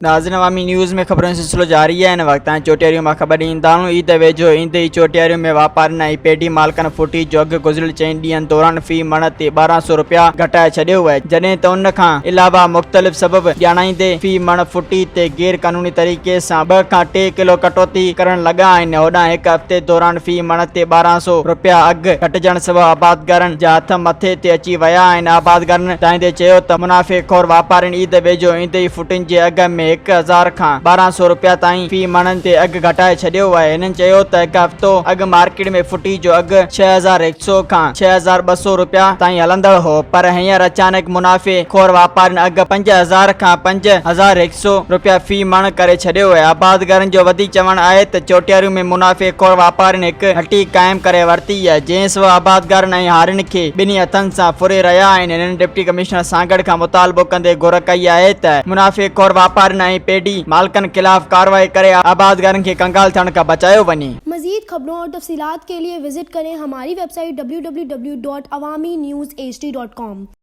नाज़रीन, अवामी न्यूज़ में खबरों सिलसिलो जारी है। इन वक्त चोटियारियूं मां ख़बर ॾींदा आहियूं। ईद वेझो ईंदई चोटियारियूं में वापारनि ऐं पेडी मालकनि फुटी जो अघु गुज़िरियल 4 ॾींहनि दौरान फी मण ते 1200 रुपया घटाए छॾियो आहे, जॾहिं त उन खां अलावा मुख़्तलिफ़ सबब ॼाणाईंदे फी मण फुटी ते गैर क़ानूनी तरीक़े सां 2 खां 3 किलो कटौती करण लॻा आहिनि। होॾां हिकु हफ़्ते दौरान फी मण ते 1200 रुपया अघु घटिजण सबबि आबादगारनि जा हथ मथे ते अची विया आहिनि। आबादगारनि ॿुधाईंदे चयो त मुनाफ़िक़ोर वापारीनि ईद वेझो ईंदई फुटिन जे अघ में 1000 खां 1200 रुपया ताईं फी मणनि ते अघु घटाए छॾियो आहे। हिननि चयो त हिकु हफ़्तो अघु मार्केट में फुटी जो अघु 6100 खां 6200 रुपया ताईं हलंदड़ हो, पर हींअर अचानक मुनाफ़िक़ोर वापारीनि अघु 5000 खां 5100 रुपया फी मण करे छॾियो आहे। आबादगारनि जो वधीक चवणु आहे त चोटियारियूं में मुनाफ़िक़ोर वापारीनि हिकु हटी क़ाइमु करे वरिती आहे, जंहिं सबबि आबादगारनि ऐं हारियुनि खे ॿिन्ही हथनि सां फुरे रहिया आहिनि। हिननि डिप्टी कमिश्नर सागड़ खां मुतालबो कंदे घुर कई आहे त मुनाफ़िक़ोर वापारीनि ऐं पेडी मालकनि खिलाफ कार्रवाई करे आबादगारनि खे कंगाल थियण खां बचायो वञे। मजीद खबरों और तफसीलात के लिए विजिट करें हमारी वेबसाइट www.awamiNewsHD.com।